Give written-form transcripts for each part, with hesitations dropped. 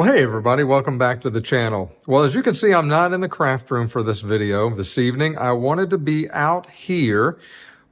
Well, hey everybody, welcome back to the channel. Well, as you can see, I'm not in the craft room for this video this evening. I wanted to be out here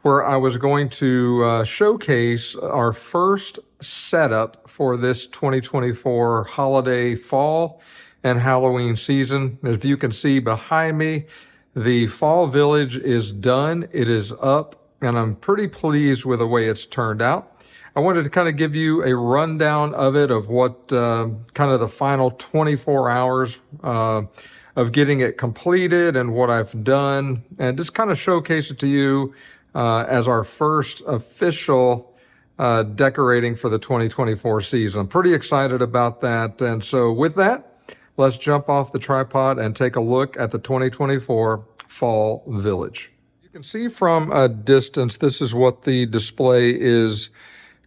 where I was going to showcase our first setup for this 2024 holiday fall and Halloween season. As you can see behind me, the fall village is done. It is up, and I'm pretty pleased with the way it's turned out. I wanted to kind of give you a rundown of it, of what kind of the final 24 hours of getting it completed and what I've done, and just kind of showcase it to you as our first official decorating for the 2024 season. I'm pretty excited about that. And so with that, let's jump off the tripod and take a look at the 2024 Fall Village. You can see from a distance, this is what the display is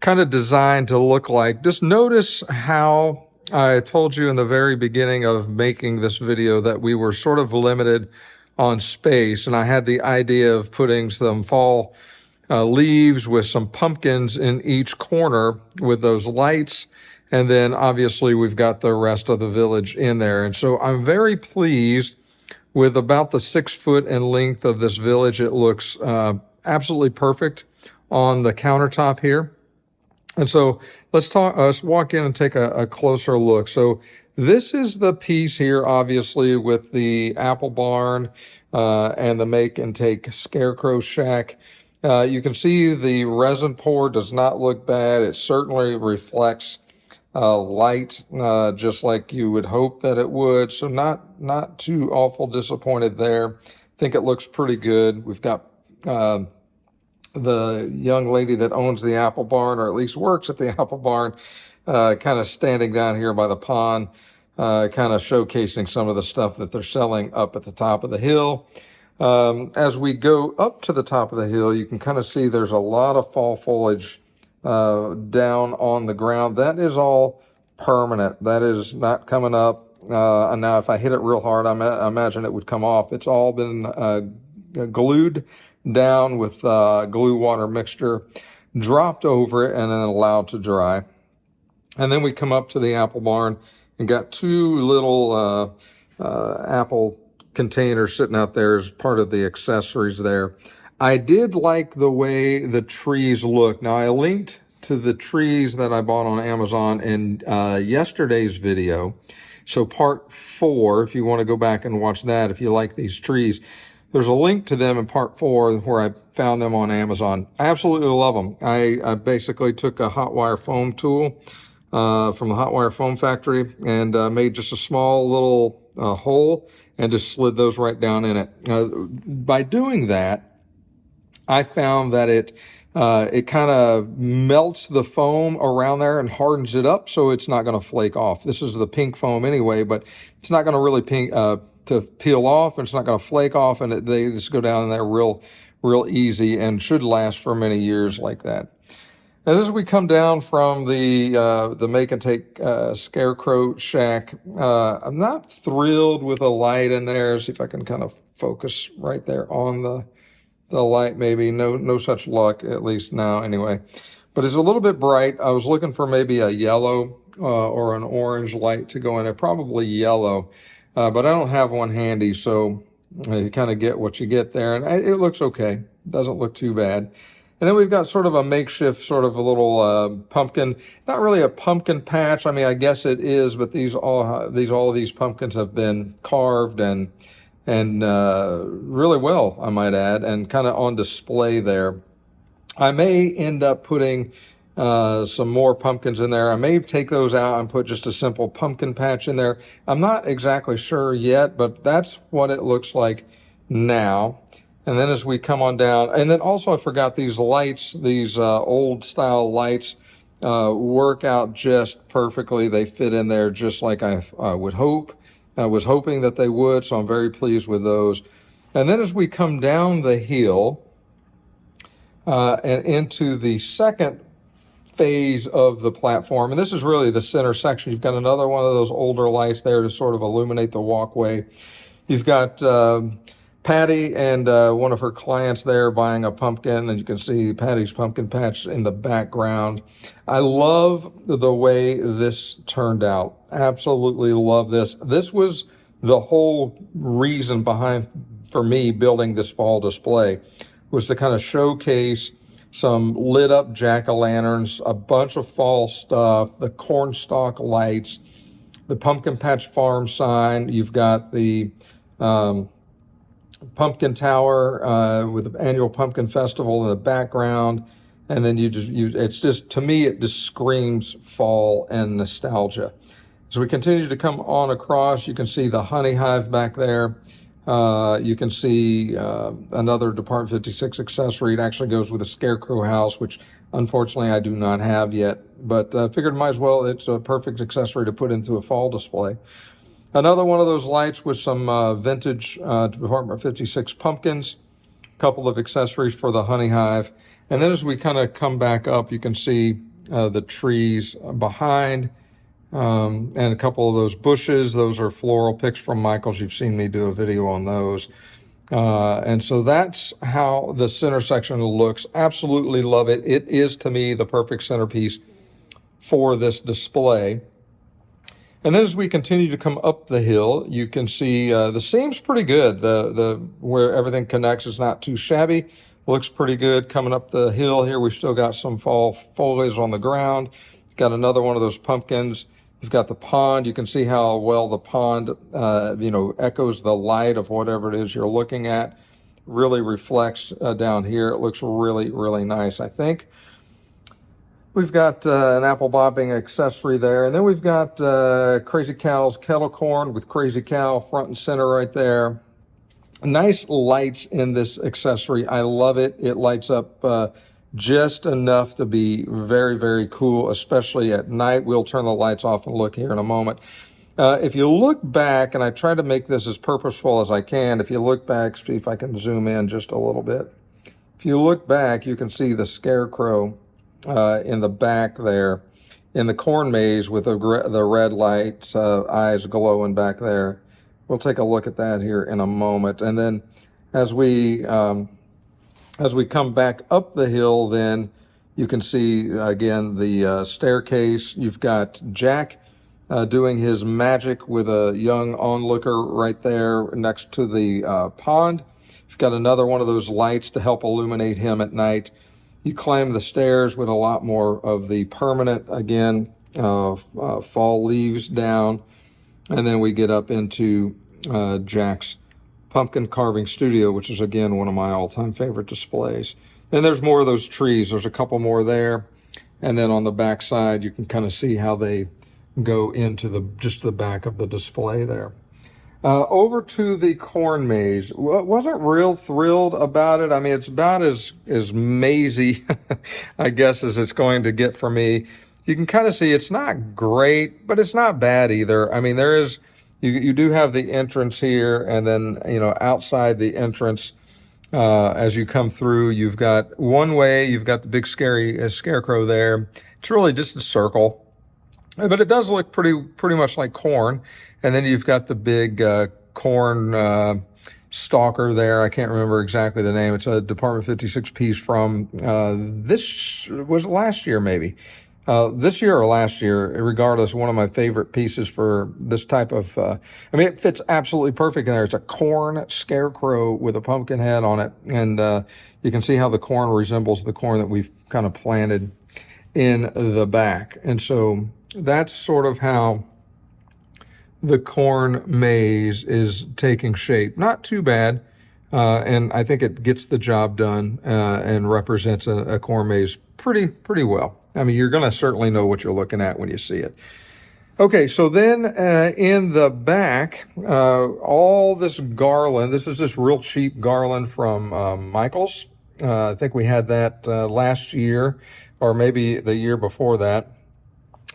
kind of designed to look like. Just notice how I told you in the very beginning of making this video that we were sort of limited on space, and I had the idea of putting some fall leaves with some pumpkins in each corner with those lights, and then obviously we've got the rest of the village in there. And so I'm very pleased with about the 6 foot in length of this village. It looks absolutely perfect on the countertop here. And so let's walk in and take a closer look. So this is the piece here, obviously, with the apple barn and the make and take scarecrow shack. You can see the resin pour does not look bad. It certainly reflects light, just like you would hope that it would. So not too awful disappointed there. I think it looks pretty good. We've got the young lady that owns the apple barn, or at least works at the apple barn, kind of standing down here by the pond, kind of showcasing some of the stuff that they're selling up at the top of the hill. As we go up to the top of the hill, you can kind of see there's a lot of fall foliage down on the ground. That is all permanent. That is not coming up. And now if I hit it real hard, I imagine it would come off. It's all been glued down with glue water mixture, dropped over it, and then allowed to dry. And then we come up to the apple barn and got 2 little apple containers sitting out there as part of the accessories there. I did like the way the trees look. Now, I linked to the trees that I bought on Amazon in yesterday's video. So part 4, if you want to go back and watch that, if you like these trees, there's a link to them in part 4 where I found them on Amazon. I absolutely love them. I basically took a hot wire foam tool from the Hot Wire Foam Factory and made just a small little hole and just slid those right down in it. By doing that, I found that it kind of melts the foam around there and hardens it up so it's not going to flake off. This is the pink foam anyway, but it's not going to really to peel off, and it's not going to flake off, and they just go down in there real easy and should last for many years like that. And as we come down from the make and take scarecrow shack, I'm not thrilled with the light in there. See if I can kind of focus right there on the light. Maybe no such luck, at least now anyway. But it's a little bit bright. I was looking for maybe a yellow or an orange light to go in there, probably yellow. But I don't have one handy, so you kind of get what you get there. And it looks okay. Doesn't look too bad. And then we've got sort of a makeshift, sort of a little pumpkin. Not really a pumpkin patch. I mean, I guess it is, but all of these pumpkins have been carved and really well, I might add, and kind of on display there. I may end up putting some more pumpkins in there. I may take those out and put just a simple pumpkin patch in there. I'm not exactly sure yet, but that's what it looks like now. And then as we come on down, and then also I forgot these lights, these old style lights work out just perfectly. They fit in there just like I would hope. I was hoping that they would, so I'm very pleased with those. And then as we come down the hill and into the second phase of the platform, and this is really the center section. You've got another one of those older lights there to sort of illuminate the walkway. You've got Patty and one of her clients there buying a pumpkin, and you can see Patty's pumpkin patch in the background. I love the way this turned out. Absolutely love this. This was the whole reason behind, for me, building this fall display, was to kind of showcase some lit up jack-o'-lanterns, a bunch of fall stuff, the cornstalk lights, the Pumpkin Patch Farm sign. You've got the pumpkin tower with the annual pumpkin festival in the background, and then it's just, to me, it just screams fall and nostalgia. As we continue to come on across, you can see the honey hive back there. You can see another Department 56 accessory. It actually goes with a scarecrow house, which unfortunately I do not have yet, but figured might as well, it's a perfect accessory to put into a fall display. Another one of those lights with some vintage Department 56 pumpkins, a couple of accessories for the honey hive. And then as we kind of come back up, you can see the trees behind and a couple of those bushes. Those are floral picks from Michaels. You've seen me do a video on those. And so that's how the center section looks. Absolutely love it. It is, to me, the perfect centerpiece for this display. And then as we continue to come up the hill, you can see the seam's pretty good. The where everything connects is not too shabby. Looks pretty good. Coming up the hill here, we've still got some fall foliage on the ground. Got another one of those pumpkins. You've got the pond. You can see how well the pond, echoes the light of whatever it is you're looking at. Really reflects down here. It looks really, really nice, I think. We've got an apple bobbing accessory there. And then we've got Crazy Cow's kettle corn with Crazy Cow front and center right there. Nice lights in this accessory. I love it. It lights up just enough to be very, very cool, especially at night. We'll turn the lights off and look here in a moment. If you look back, and I try to make this as purposeful as I can, if you look back, see if I can zoom in just a little bit. If you look back, you can see the scarecrow in the back there in the corn maze with the red lights, eyes glowing back there. We'll take a look at that here in a moment. And then as we come back up the hill, then you can see again the staircase. You've got Jack doing his magic with a young onlooker right there next to the pond. You've got another one of those lights to help illuminate him at night. You climb the stairs with a lot more of the permanent, again, fall leaves down. And then we get up into Jack's pumpkin carving studio, which is, again, one of my all-time favorite displays. And there's more of those trees. There's a couple more there. And then on the back side, you can kind of see how they go into just the back of the display there. Over to the corn maze. Wasn't real thrilled about it. I mean, it's about as mazy, I guess, as it's going to get for me. You can kind of see it's not great, but it's not bad either. I mean, there is, you do have the entrance here, and then, outside the entrance, as you come through, you've got one way, you've got the big scary scarecrow there. It's really just a circle, but it does look pretty much like corn. And then you've got the big corn stalker there. I can't remember exactly the name. It's a Department 56 piece from this was last year, maybe. This year or last year, regardless, one of my favorite pieces for this type of, it fits absolutely perfect in there. It's a corn scarecrow with a pumpkin head on it. And you can see how the corn resembles the corn that we've kind of planted in the back. And so that's sort of how the corn maze is taking shape. Not too bad. And I think it gets the job done and represents a corn maze pretty well. I mean, you're going to certainly know what you're looking at when you see it. Okay, so then in the back, all this garland, this is this real cheap garland from Michaels. I think we had that last year or maybe the year before that.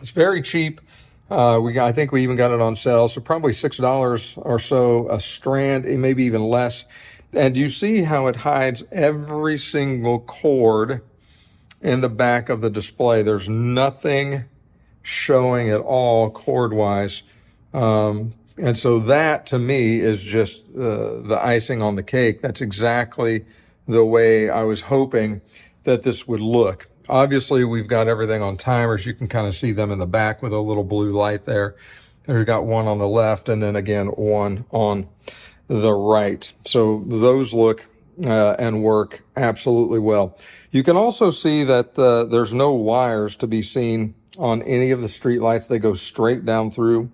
It's very cheap. I think we even got it on sale, so probably $6 or so a strand, maybe even less. And you see how it hides every single cord in the back of the display. There's nothing showing at all cord-wise. And so that, to me, is just the icing on the cake. That's exactly the way I was hoping that this would look. Obviously, we've got everything on timers. You can kind of see them in the back with a little blue light there. We've got one on the left, and then again, one on the right. So those look and work absolutely well. You can also see that there's no wires to be seen on any of the street lights. They go straight down through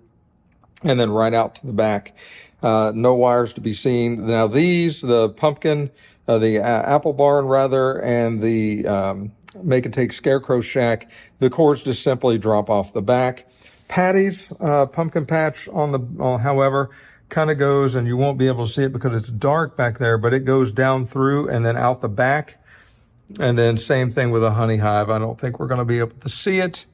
and then right out to the back. No wires to be seen. Now these, the pumpkin, the apple barn rather, and the make and take scarecrow shack, the cords just simply drop off the back. Patty's pumpkin patch however, kind of goes, and you won't be able to see it because it's dark back there, but it goes down through and then out the back. And then same thing with a honey hive. I don't think we're going to be able to see it,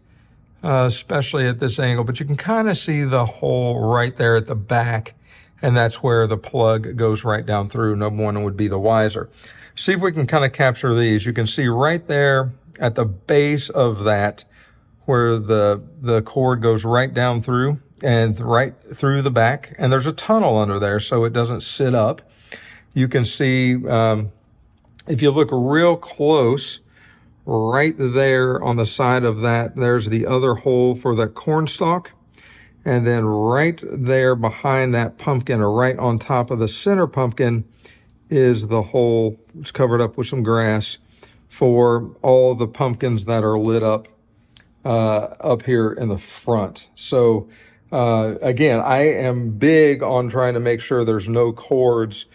especially at this angle, but you can kind of see the hole right there at the back, and that's where the plug goes right down through. No one would be the wiser. See if we can kind of capture these. You can see right there at the base of that where the cord goes right down through and right through the back, and there's a tunnel under there so it doesn't sit up. You can see, if you look real close, right there on the side of that, there's the other hole for the corn stalk. And then right there behind that pumpkin, or right on top of the center pumpkin, is the hole, it's covered up with some grass, for all the pumpkins that are lit up here in the front. So again, I am big on trying to make sure there's no cords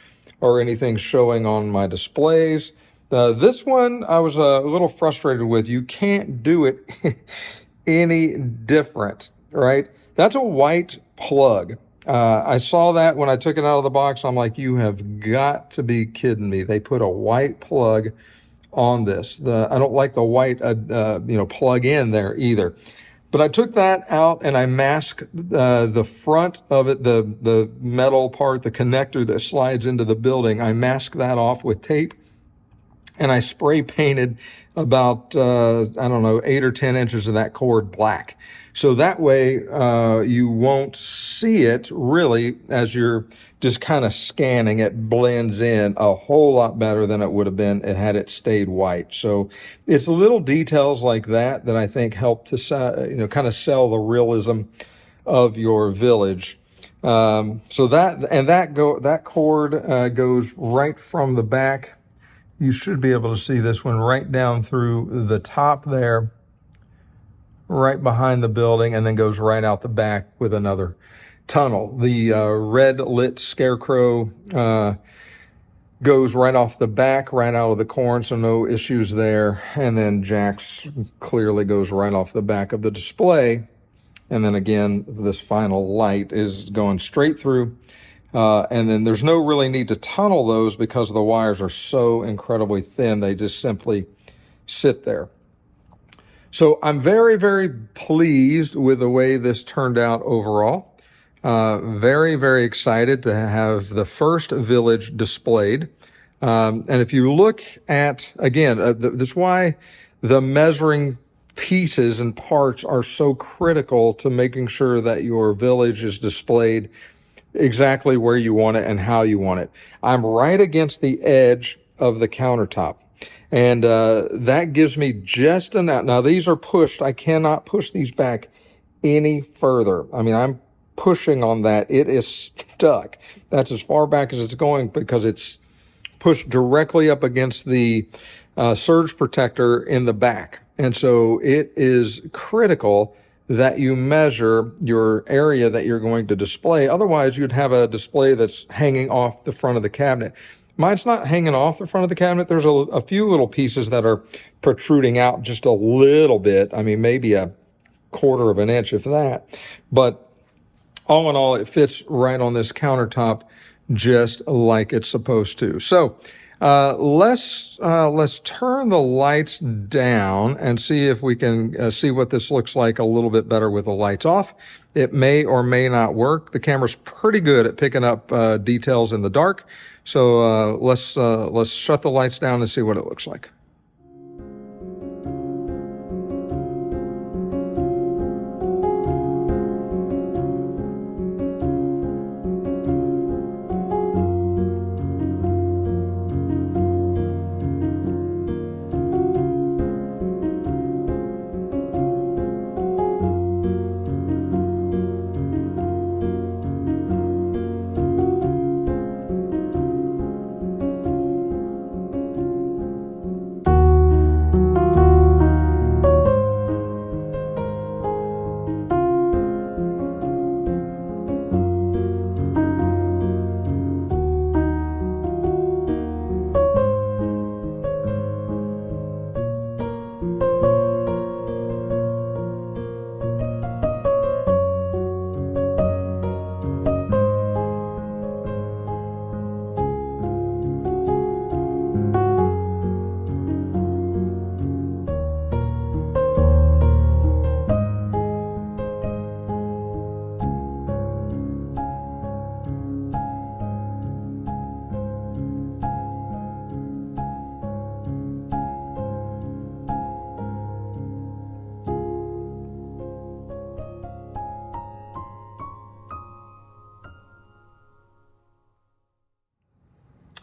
or anything showing on my displays. This one I was a little frustrated with. You can't do it any different, right? That's a white plug. I saw that when I took it out of the box. I'm like, you have got to be kidding me. They put a white plug on this. I don't like the white, plug in there either. But I took that out and I masked the front of it, the metal part, the connector that slides into the building. I masked that off with tape, and I spray painted about, 8 or 10 inches of that cord black. So that way you won't see it really as you're just kind of scanning. It blends in a whole lot better than it would have been had it stayed white. So it's little details like that I think help to kind of sell the realism of your village. So that cord goes right from the back. You should be able to see this one right down through the top there, right behind the building, and then goes right out the back with another tunnel. The red lit scarecrow goes right off the back, right out of the corn, so no issues there. And then Jack's clearly goes right off the back of the display. And then again, this final light is going straight through. And then there's no really need to tunnel those because the wires are so incredibly thin. They just simply sit there. So I'm very, very pleased with the way this turned out overall. Very, very excited to have the first village displayed. And if you look at, again, that's why the measuring pieces and parts are so critical to making sure that your village is displayed exactly where you want it and how you want it. I'm right against the edge of the countertop. And that gives me just enough. Now, these are pushed. I cannot push these back any further. I mean, I'm pushing on that. It is stuck. That's as far back as it's going because it's pushed directly up against the surge protector in the back. And so it is critical that you measure your area that you're going to display. Otherwise, you'd have a display that's hanging off the front of the cabinet. Mine's not hanging off the front of the cabinet. There's a few little pieces that are protruding out just a little bit. I mean, maybe a quarter of an inch, if that. But all in all, it fits right on this countertop just like it's supposed to. So let's turn the lights down and see if we can see what this looks like a little bit better with the lights off. It may or may not work. The camera's pretty good at picking up details in the dark. So let's shut the lights down and see what it looks like.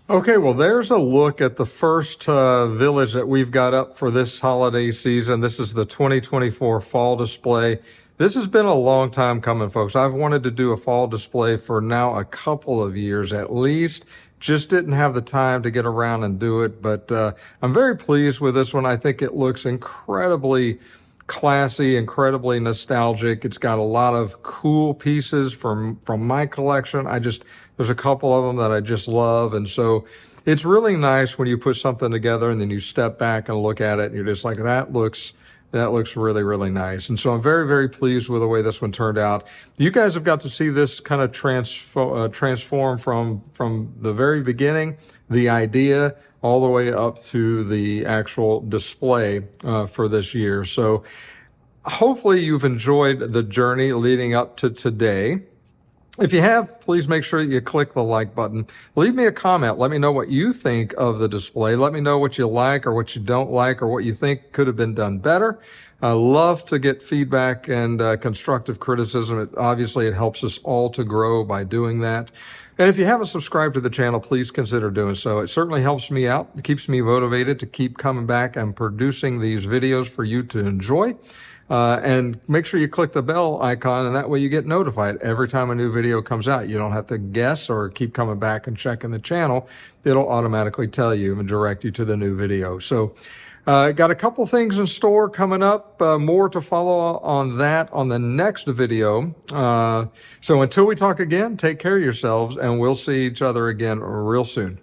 Okay, well, there's a look at the first village that we've got up for this holiday season. This is the 2024 fall display. This has been a long time coming, folks. I've wanted to do a fall display for now a couple of years at least. Just didn't have the time to get around and do it, but I'm very pleased with this one. I think it looks incredibly classy, incredibly nostalgic. It's got a lot of cool pieces from my collection. There's a couple of them that I just love, and so it's really nice when you put something together and then you step back and look at it and you're just like, that looks really, really nice. And so I'm very, very pleased with the way this one turned out. You guys have got to see this kind of transform from the very beginning, the idea, all the way up to the actual display for this year. So hopefully you've enjoyed the journey leading up to today. If you have, please make sure that you click the like button. Leave me a comment. Let me know what you think of the display. Let me know what you like or what you don't like or what you think could have been done better. I love to get feedback and constructive criticism. Obviously, it helps us all to grow by doing that. And if you haven't subscribed to the channel, please consider doing so. It certainly helps me out. It keeps me motivated to keep coming back and producing these videos for you to enjoy. And make sure you click the bell icon, and that way you get notified every time a new video comes out. You don't have to guess or keep coming back and checking the channel. It'll automatically tell you and direct you to the new video. So got a couple things in store coming up, more to follow on that on the next video. So until we talk again, take care of yourselves, and we'll see each other again real soon.